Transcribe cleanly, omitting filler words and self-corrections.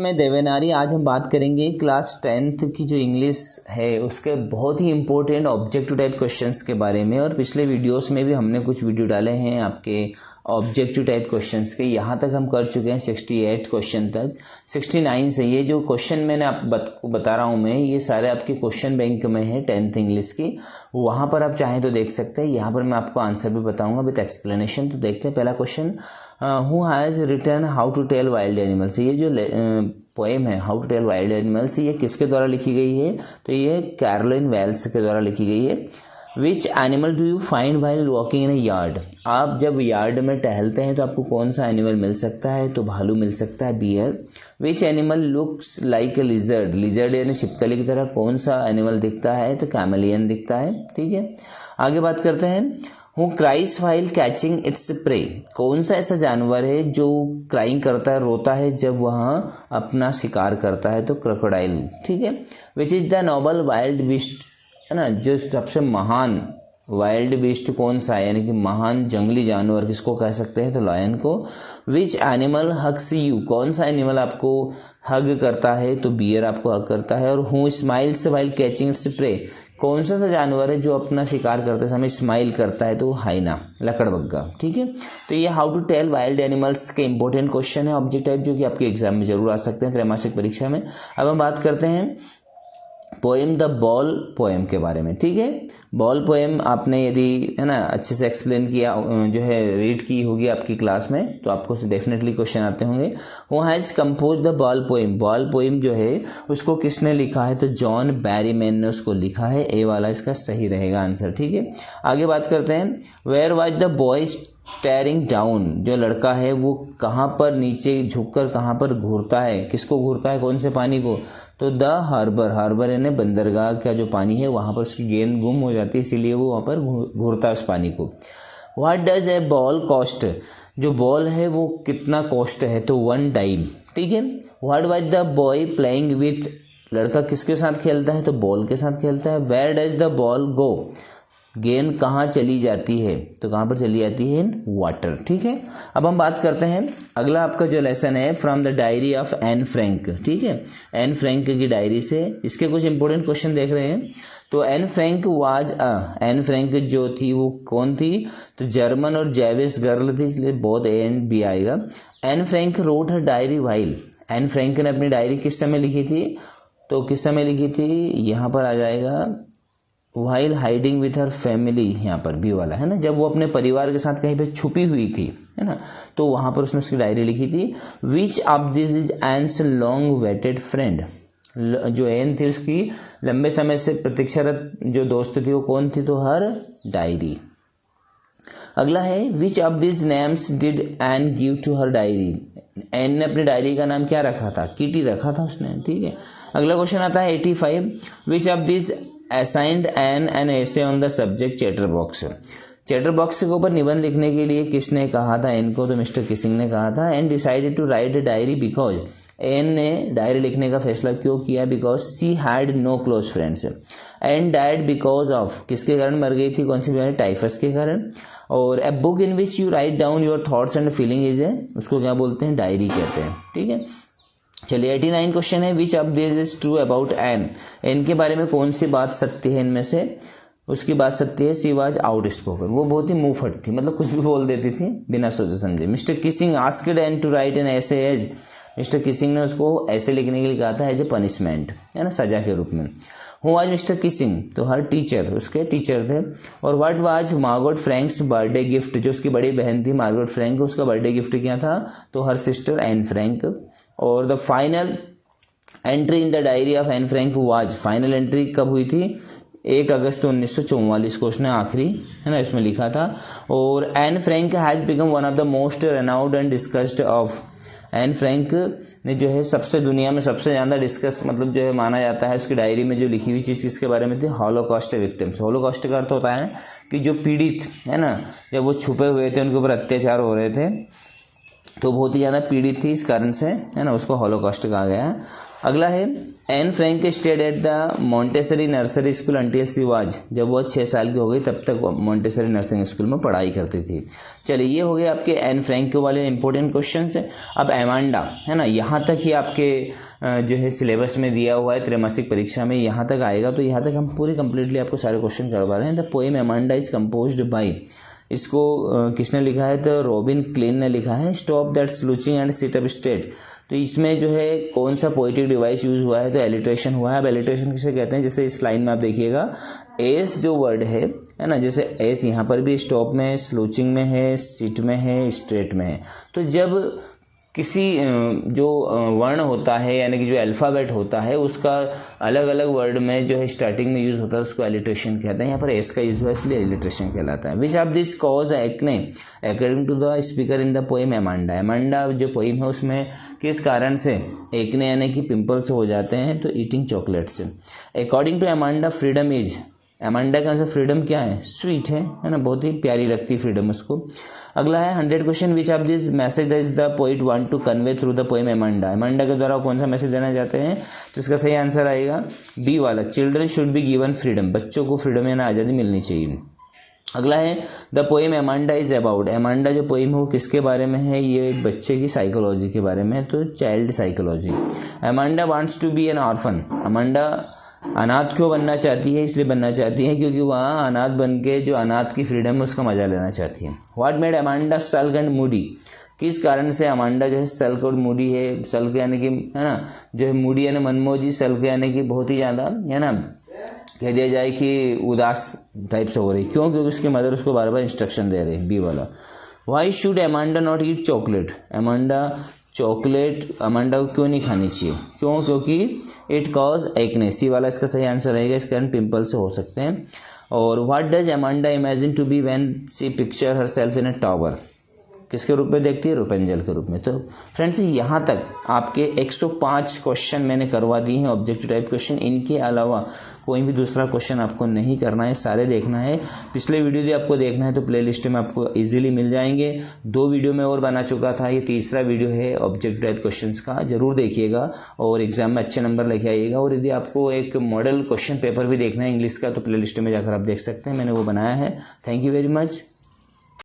मैं देवनारी। आज हम बात करेंगे क्लास 10th की जो इंग्लिश है उसके बहुत ही इंपॉर्टेंट ऑब्जेक्टिव टाइप क्वेश्चंस के बारे में। और पिछले वीडियोस में भी हमने कुछ वीडियो डाले हैं आपके ऑब्जेक्टिव टाइप क्वेश्चंस के। यहाँ तक हम कर चुके हैं 68 क्वेश्चन तक। 69 से ये जो क्वेश्चन मैंने आपको बता रहा हूँ मैं, ये सारे आपके क्वेश्चन बैंक में है 10th इंग्लिश की। वहाँ पर आप चाहें तो देख सकते हैं। यहाँ पर मैं आपको आंसर भी बताऊंगा विद एक्सप्लेनेशन। तो देखते हैं पहला question, who has written how to tell wild animals. ये जो पोएम है how to tell wild animals, ये किसके द्वारा लिखी गई है? तो ये कैरोलिन वेल्स के द्वारा लिखी गई है। Which animal do you find while walking in A yard. आप जब यार्ड में टहलते हैं तो आपको कौन सा एनिमल मिल सकता है? तो भालू मिल सकता है, bear. Which animal looks like a lizard. Lizard यानी छिपकली की तरह कौन सा एनिमल दिखता है? तो कैमेलियन दिखता है। ठीक है, आगे बात करते हैं। Who cries while catching its prey. कौन सा ऐसा जानवर है जो क्राइंग करता है, रोता है जब वह अपना शिकार करता है? तो क्रोकोडाइल। ठीक है। Which is the noble wild beast, है ना, जो सबसे महान वाइल्ड बीस्ट कौन सा है, यानी कि महान जंगली जानवर किसको कह सकते हैं? तो लायन को। Which animal hugs you. कौन सा एनिमल आपको हग करता है? तो बियर आपको हग करता है। और who smiles while catching its prey. कौन सा जानवर है जो अपना शिकार करते समय स्माइल करता है? तो हाइना, लकड़बग्गा। ठीक है, तो ये how to tell wild animals के इंपॉर्टेंट क्वेश्चन है ऑब्जेक्ट टाइप, जो कि आपके एग्जाम में जरूर आ सकते हैं त्रैमासिक परीक्षा में। अब हम बात करते हैं पोएम द बॉल पोएम के बारे में। ठीक है, बॉल पोएम आपने यदि, है ना, अच्छे से एक्सप्लेन किया, जो है रीड की होगी आपकी क्लास में, तो आपको डेफिनेटली क्वेश्चन आते होंगे। Who has compose the ball poem. Ball poem जो है उसको किसने लिखा है? तो जॉन बैरीमैन ने उसको लिखा है। ए वाला इसका सही रहेगा आंसर। ठीक है, आगे बात करते हैं। Where was the boy staring down. जो लड़का है वो कहां पर नीचे झुककर कहां पर घूरता है? किसको घूरता है? कौन से पानी को? तो द हार्बर। हार्बर यानी बंदरगाह का जो पानी है वहां पर उसकी गेंद गुम हो जाती है, इसीलिए वो वहां पर घूरता है उस पानी को। What does a ball cost. जो बॉल है वो कितना कॉस्ट है? तो 1 डाइम। ठीक है। What was the boy playing with. लड़का किसके साथ खेलता है? तो बॉल के साथ खेलता है। वेयर डज द बॉल गो। गेंद कहाँ चली जाती है? तो कहां पर चली जाती है? In water. ठीक है, अब हम बात करते हैं अगला आपका जो लेसन है from the diary of Anne Frank. ठीक है, एन फ्रैंक की डायरी से इसके कुछ इंपोर्टेंट क्वेश्चन देख रहे हैं। तो Anne Frank was Anne Frank जो थी वो कौन थी? तो जर्मन और जैविस गर्ल थी, इसलिए बहुत ए एंड बी आएगा। एन फ्रैंक रोट हर डायरी वाइल। एन फ्रैंक ने अपनी डायरी किस समय लिखी थी? तो किस समय लिखी थी? यहां पर आ जाएगा while hiding with her family. यहाँ पर बी वाला है ना, जब वो अपने परिवार के साथ कहीं पे छुपी हुई थी, है ना, तो वहां पर उसने उसकी डायरी लिखी थी। Which of this is Anne's long waited friend. जो एन थी उसकी लंबे समय से प्रतीक्षारत जो दोस्त थी वो कौन थी? तो हर डायरी। अगला है which of this names did Anne give to her diary. Anne ने अपनी डायरी का नाम क्या रखा था? किटी रखा था उसने। ठीक है, अगला क्वेश्चन आता है 85। विच of this assigned an essay on the subject chatter box. Chatter box के ऊपर निबंध लिखने के लिए किसने कहा था एन को? तो मिस्टर किसिंग ने कहा था। Anne decided to write a diary because. Anne ने डायरी लिखने का फैसला क्यों किया? Because she had no close friends. Anne died because of. किसके कारण मर गई थी? कौन सी बीमारी? टाइफस के कारण। और a book in which you write down your thoughts and feeling is a, उसको क्या बोलते हैं? डायरी कहते हैं। ठीक है, चलिए 89 क्वेश्चन है। Which of this is true about Anne. Anne के बारे में कौन सी बात सत्य है इनमें से? उसकी बात सत्य है, सी वाज आउट स्पोकन। वो बहुत ही मुंह फट थी, मतलब कुछ भी बोल देती थी बिना सोचे समझे। Mr Keesing asked Anne to write an essays. Mr Keesing ने उसको ऐसे लिखने के लिए कहा था एज ए पनिशमेंट, है ना, सजा के रूप में। Who was mister Keesing? तो हर टीचर, उसके टीचर थे। और what was Margaret Franks birthday gift. जो उसकी बड़ी बहन थी मार्गरेट फ्रैंक, उसका बर्थडे गिफ्ट क्या था? तो हर सिस्टर एन फ्रैंक। और the final entry in the diary of Anne Frank was. Final entry कब हुई थी? 1 अगस्त 1944 को उसने आखिरी, है ना, इसमें लिखा था। और Anne Frank has become one of the most renowned and discussed of. Anne Frank ने जो है सबसे दुनिया में सबसे ज्यादा डिस्कस, मतलब जो है माना जाता है, उसकी डायरी में जो लिखी हुई चीज किसके बारे में थी? Holocaust victims. हॉलोकॉस्ट का अर्थ होता है कि जो पीड़ित, है ना, जब वो छुपे हुए थे, उनके ऊपर अत्याचार हो रहे थे, तो बहुत ही ज़्यादा पीड़ित थी, इस कारण से है ना उसको हॉलोकॉस्ट कहा गया है। अगला है Anne Frank stayed at the Montessori nursery school until she was, जब वो 6 साल की हो गई तब तक मॉन्टेसरी नर्सरी स्कूल में पढ़ाई करती थी। चलिए ये हो गए आपके एन फ्रैंक वाले इंपॉर्टेंट क्वेश्चन है। अब एमांडा है ना, यहाँ तक ही आपके जो है सिलेबस में दिया हुआ है, त्रैमासिक परीक्षा में यहाँ तक आएगा, तो यहाँ तक हम पूरी कंप्लीटली आपको सारे क्वेश्चन करवा रहे हैं। The poem Amanda is composed by, इसको किसने लिखा है, तो रॉबिन क्लीन ने लिखा है। Stop that slouching and sit up straight, तो इसमें जो है कौन सा पोएटिक डिवाइस यूज हुआ है, तो एलिट्रेशन हुआ है। अब एलिट्रेशन किसे कहते हैं, जैसे इस लाइन में आप देखिएगा एस जो वर्ड है ना, जैसे एस यहाँ पर भी स्टॉप में, स्लूचिंग में है, सिट में है, स्ट्रेट में है। तो जब किसी जो वर्ण होता है यानी कि जो अल्फाबेट होता है उसका अलग अलग वर्ड में जो है स्टार्टिंग में यूज होता है उसको एलिट्रेशन कहते हैं। यहाँ पर एस का यूज हुआ इसलिए एलिट्रेशन कहलाता है। Which of this cause acne according to the speaker in the poem Amanda, Amanda जो पोएम है उसमें किस कारण से एक्ने यानी कि पिंपल्स हो जाते हैं, तो ईटिंग चॉकलेट से। अकॉर्डिंग टू एमांडा फ्रीडम इज, एमांडा का आंसर फ्रीडम क्या है, स्वीट है ना, बहुत ही प्यारी लगती है फ्रीडम उसको। अगला है 100 question, which of this message that the poet want to convey through the poem Amanda, Amanda के द्वारा कौन सा मैसेज देना चाहते हैं, तो इसका सही आंसर आएगा बी वाला, children should be given freedom, बच्चों को फ्रीडम यानी आजादी मिलनी चाहिए। अगला है the poem Amanda is about, एमांडा जो पोएम है वो किसके बारे में है, ये एक बच्चे की साइकोलॉजी के बारे में, तो child psychology. Amanda wants to be an orphan, Amanda अनाथ क्यों बनना चाहती है, इसलिए बनना चाहती है क्योंकि वहाँ अनाथ बन के जो अनाथ की फ्रीडम है उसका मजा लेना चाहती है। What made Amanda sulk and moody, किस कारण से अमांडा जो है सल्क और मूडी है, सल्क यानी कि है ना जो है मूडी यानी मनमोजी, सल्क यानी कि बहुत ही ज्यादा है ना कह दिया जाए कि उदास टाइप से हो रही, क्यों, क्योंकि उसकी मदर उसको बार बार इंस्ट्रक्शन दे रही है, बी वाला। Why should Amanda not eat chocolate, Amanda chocolate Amanda को क्यों नहीं खानी चाहिए, क्यों, क्योंकि इट कॉज एक्ने, सी वाला इसका सही आंसर रहेगा, इस कारण पिंपल से हो सकते हैं। और what does Amanda imagine to be when she picture herself in a tower, किसके रूप में देखती है, रुपेंजल के रूप में। तो फ्रेंड्स यहाँ तक आपके 105 क्वेश्चन मैंने करवा दिए हैं ऑब्जेक्टिव टाइप क्वेश्चन, इनके अलावा कोई भी दूसरा क्वेश्चन आपको नहीं करना है, सारे देखना है। पिछले वीडियो भी आपको देखना है तो प्लेलिस्ट में आपको इजीली मिल जाएंगे। 2 वीडियो में और बना चुका था, ये तीसरा वीडियो है ऑब्जेक्टिव टाइप क्वेश्चंस का, जरूर देखिएगा और एग्जाम में अच्छे नंबर लेके आइएगा। और यदि आपको एक मॉडल क्वेश्चन पेपर भी देखना है इंग्लिश का तो प्लेलिस्ट में जाकर आप देख सकते हैं, मैंने वो बनाया है। Thank you very much.